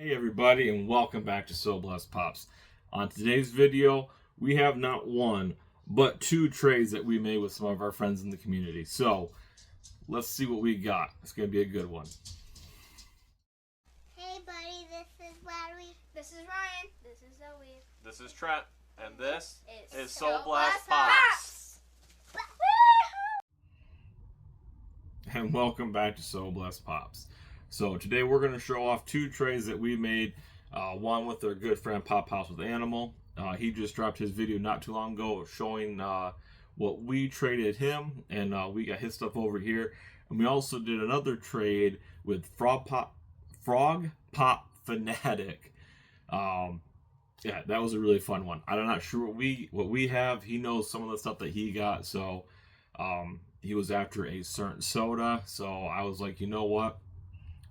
Hey everybody, and welcome back to So Blessed Pops. On today's video, we have not one, but two trades that we made with some of our friends in the community. So, let's see what we got. It's going to be a good one. Hey buddy, this is Larry. This is Ryan. This is Zoe. This is Trent, and this is So So Blessed Blessed Pops. And welcome back to So Blessed Pops. So, today we're going to show off two trades that we made. One with our good friend Pop House with Animal. He just dropped his video not too long ago showing what we traded him, and we got his stuff over here. And we also did another trade with Frog Pop Fanatic. Yeah, that was a really fun one. I'm not sure what we have. He knows some of the stuff that he got, so he was after a certain soda. So I was like, you know what?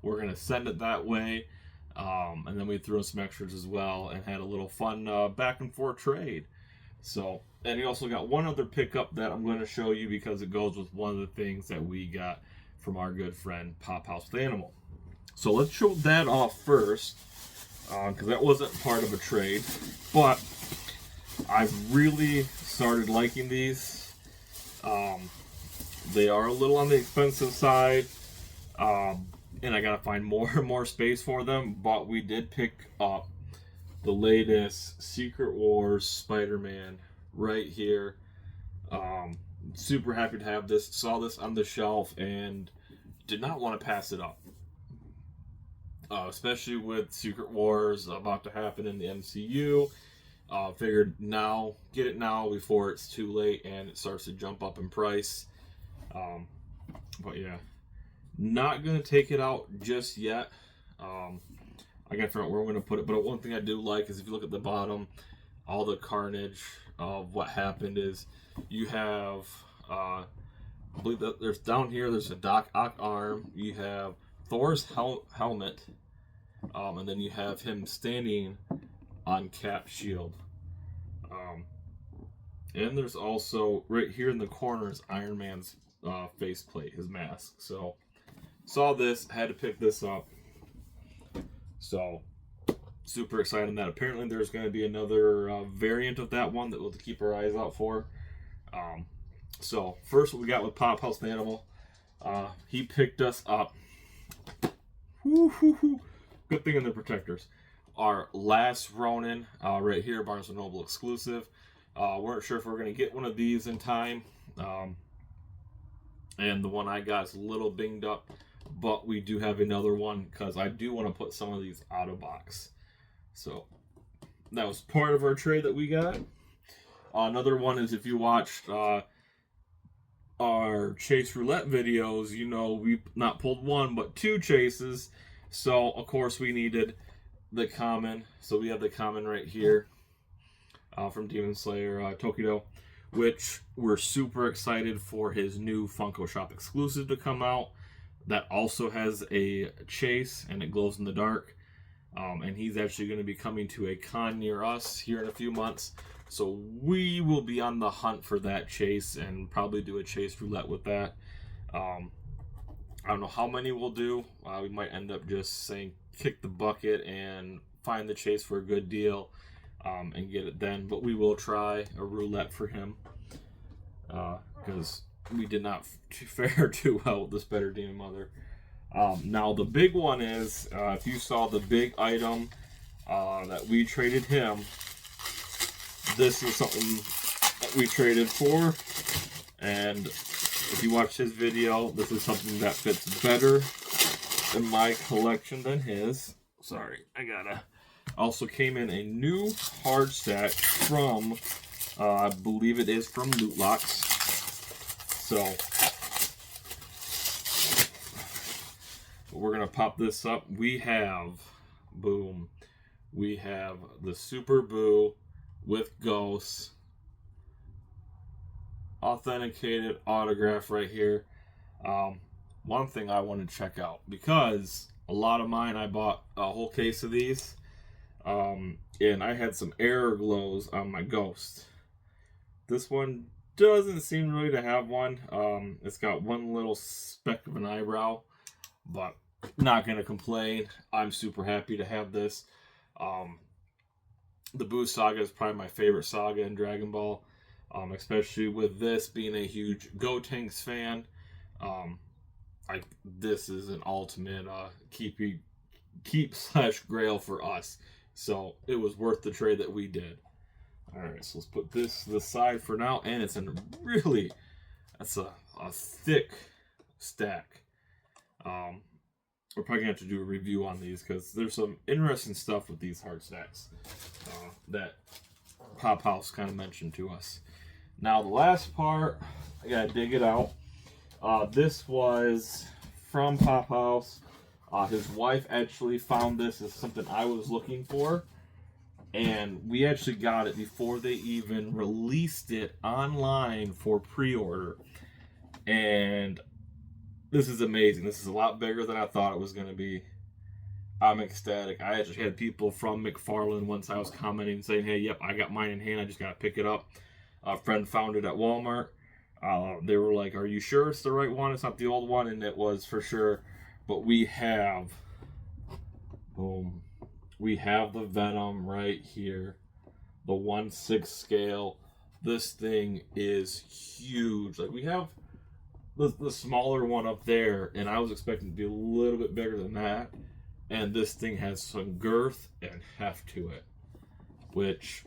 We're gonna send it that way. And then we threw in some extras as well and had a little fun back and forth trade. So, and we also got one other pickup that I'm going to show you because it goes with one of the things that we got from our good friend Pop House with Animal. So let's show that off first because that wasn't part of a trade, but I've really started liking these. They are a little on the expensive side. And I gotta find more and more space for them, but we did pick up the latest Secret Wars Spider-Man right here. Super happy to have this. Saw this on the shelf and did not want to pass it up. Especially with Secret Wars about to happen in the MCU. Figured now, get it now before it's too late and it starts to jump up in price. But yeah. Not going to take it out just yet. I got to figure out where I'm going to put it. But one thing I do like is if you look at the bottom, all the carnage of what happened is you have, I believe that there's down here, there's a Doc Ock arm. You have Thor's helmet. And then you have him standing on Cap's shield. And there's also, right here in the corner is Iron Man's faceplate, his mask. So, saw this, had to pick this up. So, super excited on that. Apparently, there's going to be another variant of that one that we'll have to keep our eyes out for. So, first, what we got with Pop House the Animal. He picked us up. Good thing in the protectors. Our last Ronin, right here, Barnes & Noble exclusive. Weren't sure if we are going to get one of these in time. And the one I got is a little binged up. But we do have another one because I do want to put some of these out of box. So that was part of our trade that we got. Another one is if you watched our Chase Roulette videos, you know we not pulled one but two chases. So of course we needed the common. So we have the common right here from Demon Slayer Tokido, which we're super excited for his new Funko Shop exclusive to come out. That also has a chase and it glows in the dark. And he's actually going to be coming to a con near us here in a few months. So we will be on the hunt for that chase and probably do a chase roulette with that. I don't know how many we'll do. We might end up just saying kick the bucket and find the chase for a good deal and get it then. But we will try a roulette for him because we did not fare too well with this Better Demon Mother. Now the big one is, if you saw the big item that we traded him, this is something that we traded for. And if you watch his video, this is something that fits better in my collection than his. Sorry, I gotta. Also came in a new hard stack from, I believe it is from Loot Locks. So, we're going to pop this up. We have, boom, we have the Super Boo with Ghosts. Authenticated autograph right here. One thing I want to check out, because a lot of mine, I bought a whole case of these. And I had some error glows on my Ghost. This one doesn't seem really to have one. It's got one little speck of an eyebrow, but not gonna complain. I'm super happy to have this. The Buu Saga is probably my favorite saga in Dragon Ball, especially with this being a huge Gotenks fan. This is an ultimate keep / grail for us. So it was worth the trade that we did. All right, so let's put this to the side for now, and it's in really, that's a thick stack. We're probably gonna have to do a review on these because there's some interesting stuff with these hard stacks that Pop House kind of mentioned to us. Now the last part, I gotta dig it out. This was from Pop House. His wife actually found this as something I was looking for, and we actually got it before they even released it online for pre-order. And this is amazing. This is a lot bigger than I thought it was going to be. I'm ecstatic. I actually had people from McFarlane once I was commenting saying, hey, yep, I got mine in hand. I just got to pick it up. A friend found it at Walmart. They were like, are you sure it's the right one? It's not the old one. And it was for sure. But we have, boom, we have the Venom right here. The 1/6 scale. This thing is huge. Like, we have the smaller one up there, and I was expecting it to be a little bit bigger than that. And this thing has some girth and heft to it, which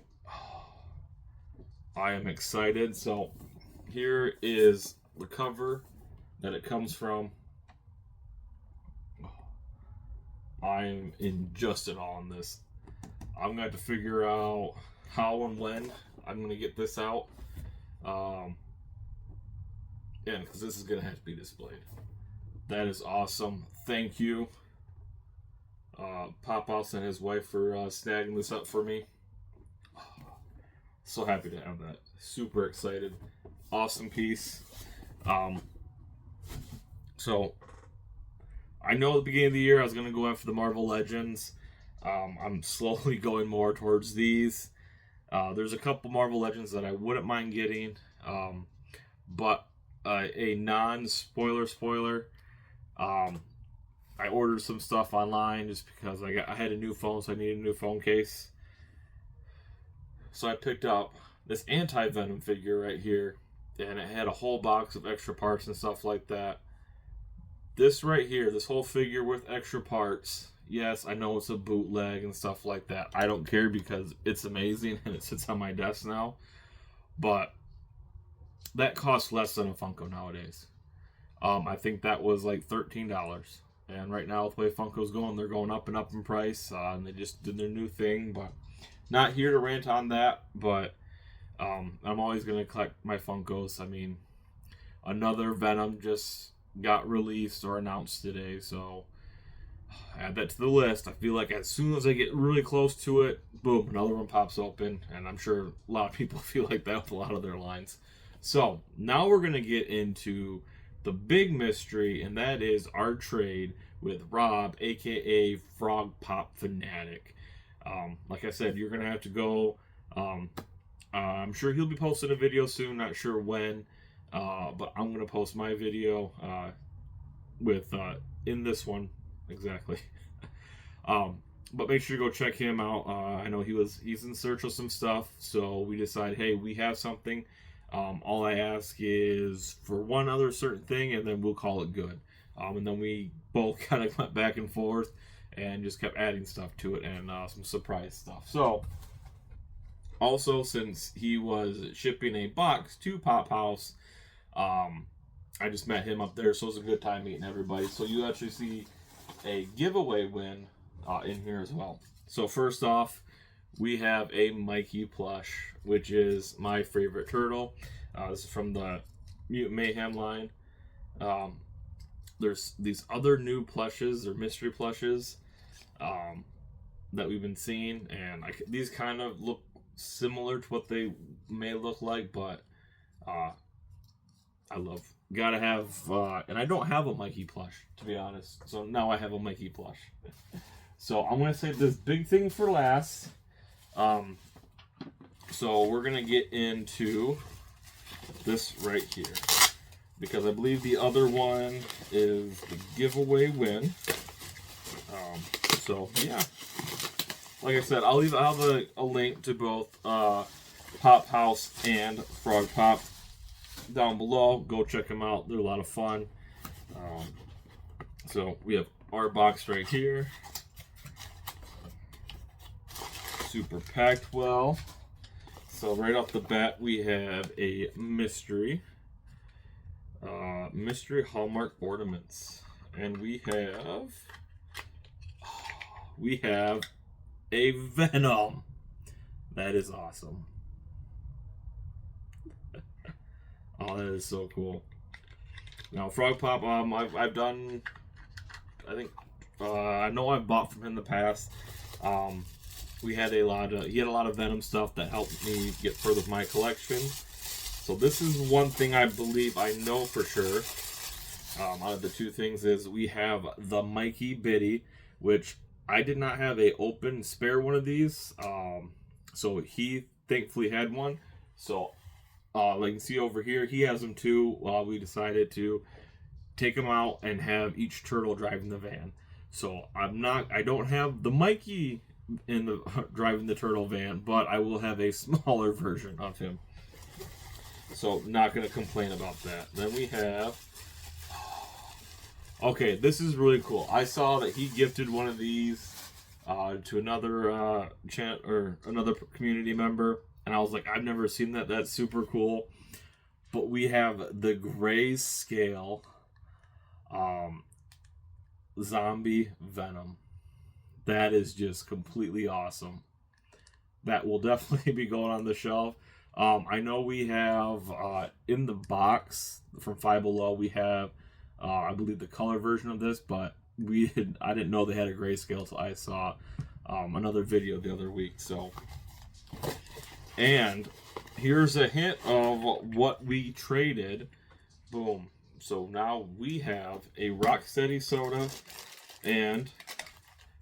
I am excited. So here is the cover that it comes from. I'm just in awe on this. I'm going to have to figure out how and when I'm going to get this out. Yeah, because this is going to have to be displayed. That is awesome. Thank you, Pop House and his wife, for snagging this up for me. So happy to have that. Super excited. Awesome piece. So, I know at the beginning of the year I was going to go after the Marvel Legends. I'm slowly going more towards these. There's a couple Marvel Legends that I wouldn't mind getting. But a non-spoiler. I ordered some stuff online just because I had a new phone, so I needed a new phone case. So I picked up this Anti-Venom figure right here, and it had a whole box of extra parts and stuff like that. This right here, this whole figure with extra parts, yes, I know it's a bootleg and stuff like that. I don't care because it's amazing and it sits on my desk now. But that costs less than a Funko nowadays. I think that was like $13. And right now, with the way Funko's going, they're going up and up in price. And they just did their new thing. But not here to rant on that. But I'm always going to collect my Funkos. I mean, another Venom just got released or announced today. So add that to the list. I feel like as soon as I get really close to it, boom, another one pops open. And I'm sure a lot of people feel like that with a lot of their lines. So now we're going to get into the big mystery, and that is our trade with Rob, aka Frog Pop Fanatic. Like I said, you're going to have to go. I'm sure he'll be posting a video soon, not sure when, but I'm going to post my video with in this one exactly. But make sure you go check him out. I know he's in search of some stuff, so we decided, hey, we have something. All I ask is for one other certain thing, and then we'll call it good. And then we both kind of went back and forth and just kept adding stuff to it and some surprise stuff. So, also, since he was shipping a box to Pop House, I just met him up there, so it was a good time meeting everybody. So you actually see a giveaway win in here as well. So first off, we have a Mikey plush, which is my favorite turtle. This is from the Mutant Mayhem line. There's these other new plushes, or mystery plushes, that we've been seeing, and these kind of look similar to what they may look like, but gotta have, and I don't have a Mikey plush, to be honest, so now I have a Mikey plush. So I'm gonna save this big thing for last. So we're gonna get into this right here, because I believe the other one is the giveaway win. So yeah, like I said, I'll have a link to both Pop House and Frog Pop down below. Go check them out; they're a lot of fun. So we have our box right here, super packed well. So right off the bat, we have a mystery Hallmark ornaments, and we have a Venom. That is awesome. Oh, that is so cool. Now, Frog Pop, I've done, I think, I know I've bought from him in the past. He had a lot of Venom stuff that helped me get further with my collection. So this is one thing I believe I know for sure. Out of the two things is we have the Mikey Biddy, which I did not have a open spare one of these. So he thankfully had one. So like you can see over here, he has them too. We decided to take them out and have each turtle driving the van. So I don't have the Mikey in the driving the turtle van, but I will have a smaller version of him. So not going to complain about that. Then we have, okay, this is really cool. I saw that he gifted one of these to another another community member, and I was like, I've never seen that. That's super cool. But we have the Grayscale zombie Venom. That is just completely awesome. That will definitely be going on the shelf. I know we have in the box from Five Below, we have I believe the color version of this, but I didn't know they had a grayscale till I saw another video the other week. So, and here's a hint of what we traded. Boom. So now we have a Rocksteady soda, and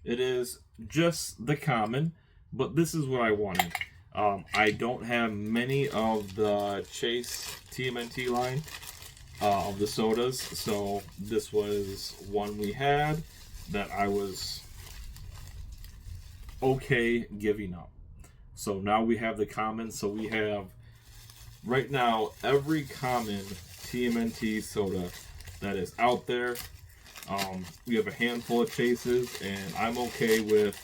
it is just the common, but this is what I wanted. I don't have many of the Chase TMNT line of the sodas, so this was one we had that I was okay giving up. So now we have the common, so we have right now every common TMNT soda that is out there. We have a handful of Chases, and I'm okay with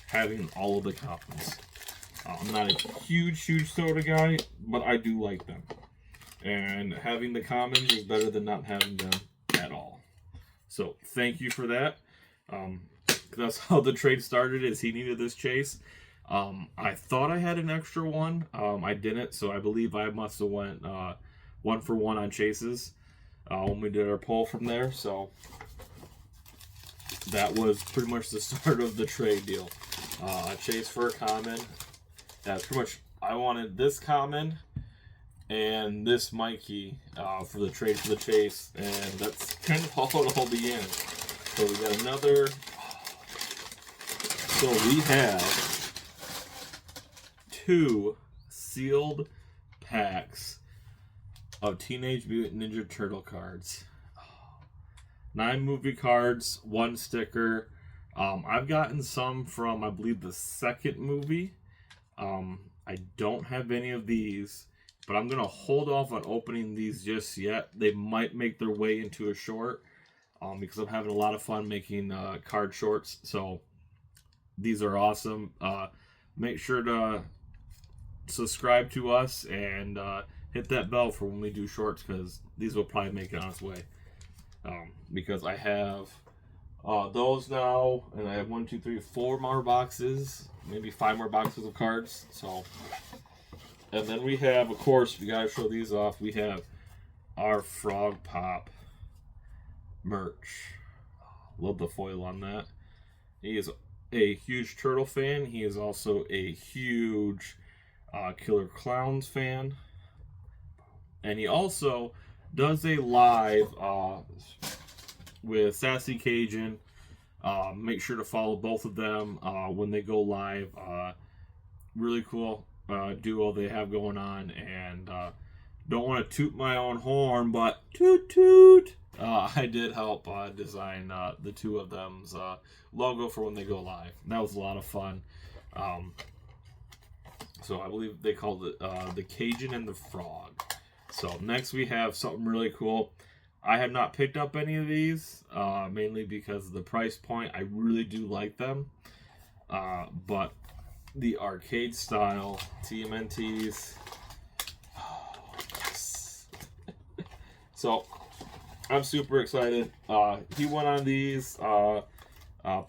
having all of the commons. I'm not a huge soda guy, but I do like them. And having the commons is better than not having them at all. So thank you for that. That's how the trade started, is he needed this Chase. I thought I had an extra one. I didn't, so I believe I must have went 1 for 1 on Chases when we did our poll from there. So that was pretty much the start of the trade deal. A Chase for a common. That's pretty much, I wanted this common and this Mikey for the trade for the Chase, and that's kind of how it all began. So we got another. So we have 2 sealed packs of Teenage Mutant Ninja Turtle cards. 9 movie cards, 1 sticker. I've gotten some from, I believe, the second movie. I don't have any of these, but I'm going to hold off on opening these just yet. They might make their way into a short because I'm having a lot of fun making card shorts. So these are awesome. Make sure to subscribe to us and hit that bell for when we do shorts, because these will probably make it on its way. Because I have those now, and I have 1, 2, 3, 4 more boxes, maybe 5 more boxes of cards. So, and then we have, of course, we gotta show these off. We have our Frog Pop merch. Love the foil on that. He is a huge Turtle fan. He is also a huge Killer Clowns fan, and he also does a live with Sassy Cajun. Make sure to follow both of them when they go live. Really cool duo they have going on, and don't want to toot my own horn, but toot toot. I did help design the two of them's logo for when they go live. That was a lot of fun. So I believe they called it the Cajun and the Frog. So next we have something really cool. I have not picked up any of these, mainly because of the price point. I really do like them. But the arcade style TMNTs. Oh, yes. So I'm super excited. He went on these. Pop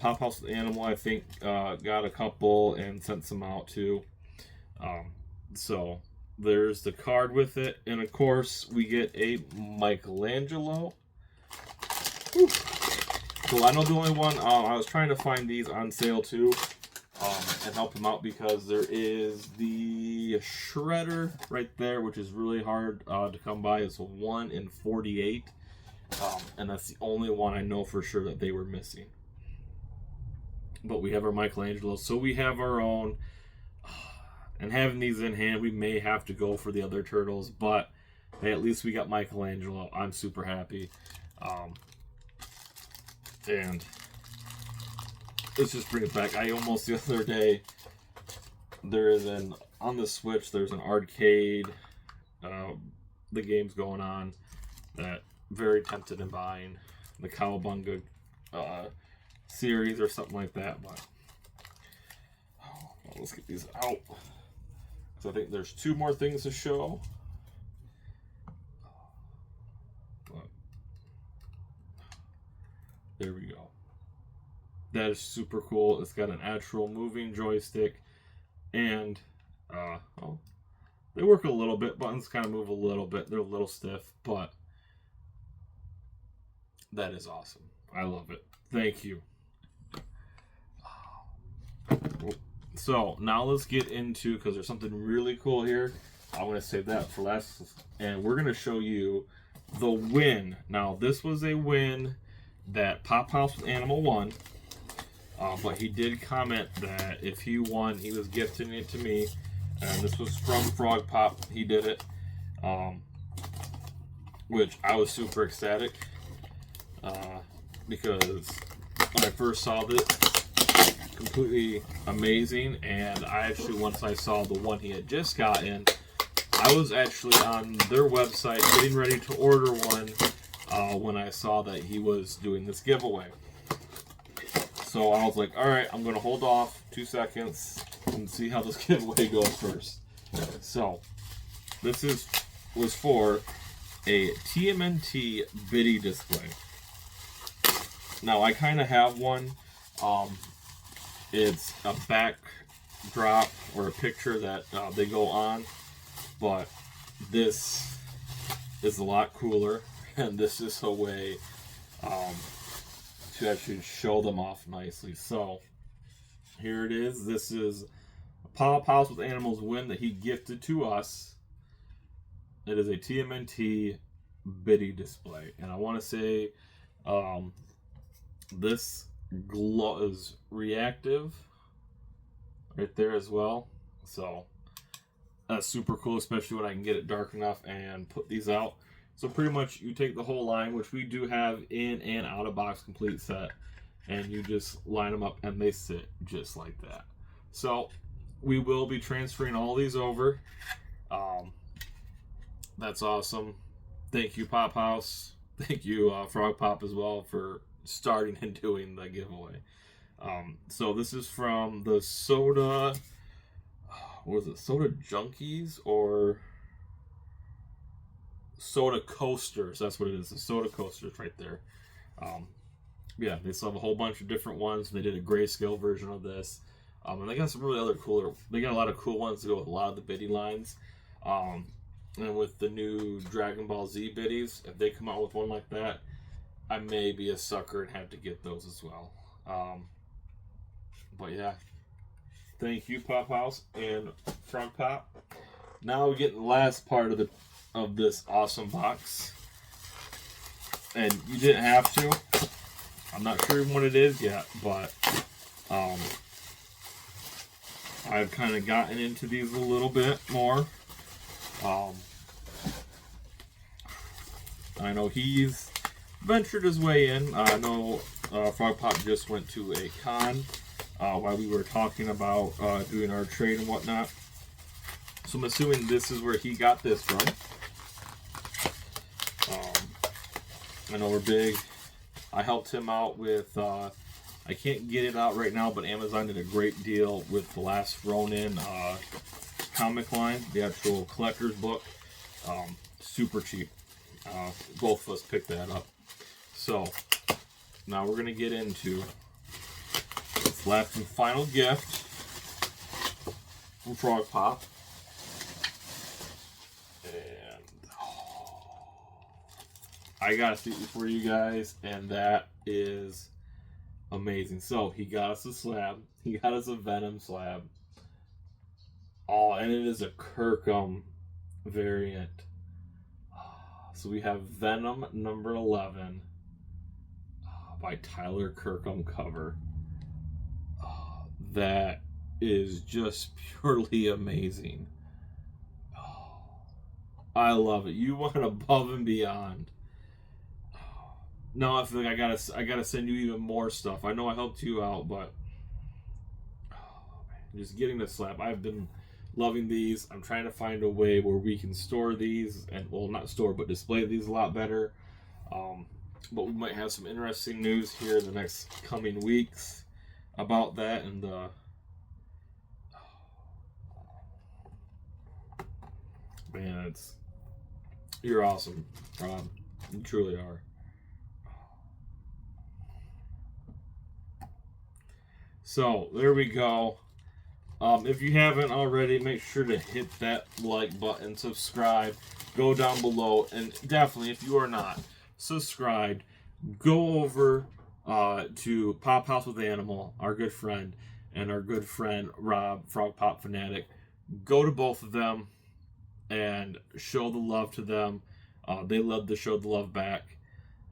House with Animal, I think, got a couple and sent some out too. So there's the card with it, and of course we get a Michelangelo. Whew. So I know the only one, I was trying to find these on sale too, and help them out, because there is the Shredder right there, which is really hard to come by. It's a 1 in 48, and that's the only one I know for sure that they were missing. But we have our Michelangelo, so we have our own. And having these in hand, we may have to go for the other turtles, but hey, at least we got Michelangelo. I'm super happy. And let's just bring it back. I almost the other day, there is on the Switch, there's an arcade, the game's going on, that very tempted in buying the Cowabunga series or something like that, but let's get these out. So I think there's 2 more things to show. But there we go. That is super cool. It's got an actual moving joystick, and they work a little bit. Buttons kind of move a little bit. They're a little stiff, but that is awesome. I love it. Thank you. So now let's get into, because there's something really cool here. I'm going to save that for last, and we're going to show you the win. Now this was a win that Pop House with Animal won, but he did comment that if he won, he was gifting it to me, and this was from Frog Pop. He did it, which I was super ecstatic, because when I first saw this, completely amazing. And I actually, once I saw the one he had just gotten, I was actually on their website getting ready to order one when I saw that he was doing this giveaway. So I was like, all right, I'm going to hold off 2 seconds and see how this giveaway goes first. So this was for a TMNT Biddy display. Now I kind of have one. It's a backdrop or a picture that they go on, but this is a lot cooler, and this is a way to actually show them off nicely. So here it is. This is Pop House with Animals win that he gifted to us. It is a TMNT Biddy display, and I want to say this glow is reactive right there as well, so that's super cool, especially when I can get it dark enough and put these out. So pretty much you take the whole line, which we do have in and out of box complete set, and you just line them up and they sit just like that. So we will be transferring all these over. That's awesome. Thank you, Pop House. Thank you, Frog Pop, as well, for starting and doing the giveaway. So this is from the Soda, what was it, Soda Junkies or Soda Coasters? That's what it is, the Soda Coasters right there. Yeah, they still have a whole bunch of different ones. They did a grayscale version of this, and they got some really other cooler, they got a lot of cool ones to go with a lot of the Biddy lines. And with the new Dragon Ball Z Biddies, if they come out with one like that, I may be a sucker and have to get those as well. But yeah, thank you, Pop House and Frog Pop. Now we get the last part of this awesome box, and you didn't have to. I'm not sure what it is yet, but I've kind of gotten into these a little bit more. I know he's ventured his way in. I know Frog Pop just went to a con while we were talking about doing our trade and whatnot. So I'm assuming this is where he got this from. I know we're big. I helped him out with, I can't get it out right now, but Amazon did a great deal with The Last Ronin comic line, the actual collector's book. Super cheap. Both of us picked that up. So, now we're going to get into this last and final gift from Frog Pop. I got a seat for you guys, and that is amazing. So, he got us a slab. He got us a Venom slab. Oh, and it is a Kirkham variant. So, we have Venom number 11 by Tyler Kirkham cover. That is just purely amazing. I love it. You went above and beyond. Now I feel like I gotta send you even more stuff. I know I helped you out, but just getting the slab. I've been loving these. I'm trying to find a way where we can store these, and well, not store, but display these a lot better. But we might have some interesting news here in the next coming weeks about that. And man, you're awesome, Rob. You truly are. So, there we go. If you haven't already, make sure to hit that like button, subscribe, go down below, and definitely, if you are not subscribed, go over to Pop House with Animal, our good friend, and our good friend Rob, Frog Pop Fanatic. Go to both of them and show the love to them. They love to show the love back,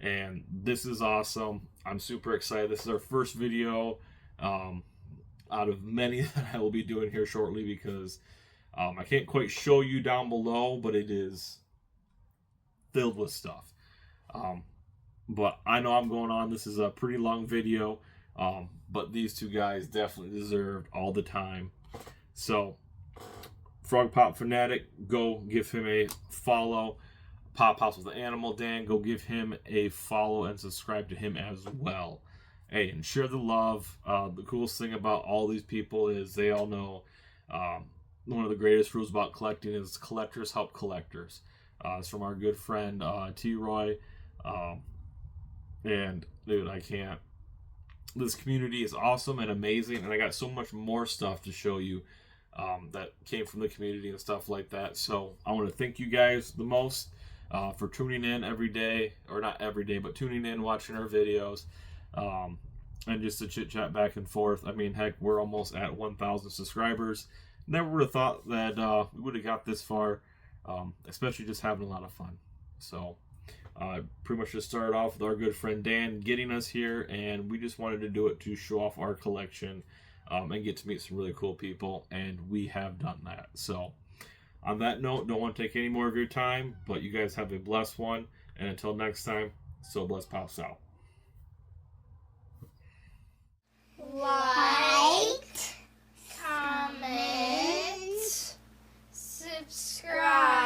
and this is awesome. I'm super excited. This is our first video out of many that I will be doing here shortly, because I can't quite show you down below, but it is filled with stuff. But I know I'm going on. This is a pretty long video, but these two guys definitely deserved all the time. So, Frog Pop Fanatic, go give him a follow. Pop House with the Animal Dan, go give him a follow and subscribe to him as well. Hey, and share the love. The coolest thing about all these people is they all know one of the greatest rules about collecting is collectors help collectors. It's from our good friend T-Roy. And, dude, I can't. This community is awesome and amazing, and I got so much more stuff to show you that came from the community and stuff like that. So I want to thank you guys the most for tuning in every day, or not every day, but tuning in, watching our videos. And just to chit chat back and forth. I mean, heck, we're almost at 1,000 subscribers. Never would have thought that we would have got this far, especially just having a lot of fun. So, pretty much just started off with our good friend Dan getting us here, and we just wanted to do it to show off our collection and get to meet some really cool people, and we have done that. So, on that note, don't want to take any more of your time, but you guys have a blessed one, and until next time, So Blessed Pops out. Like, comment, subscribe.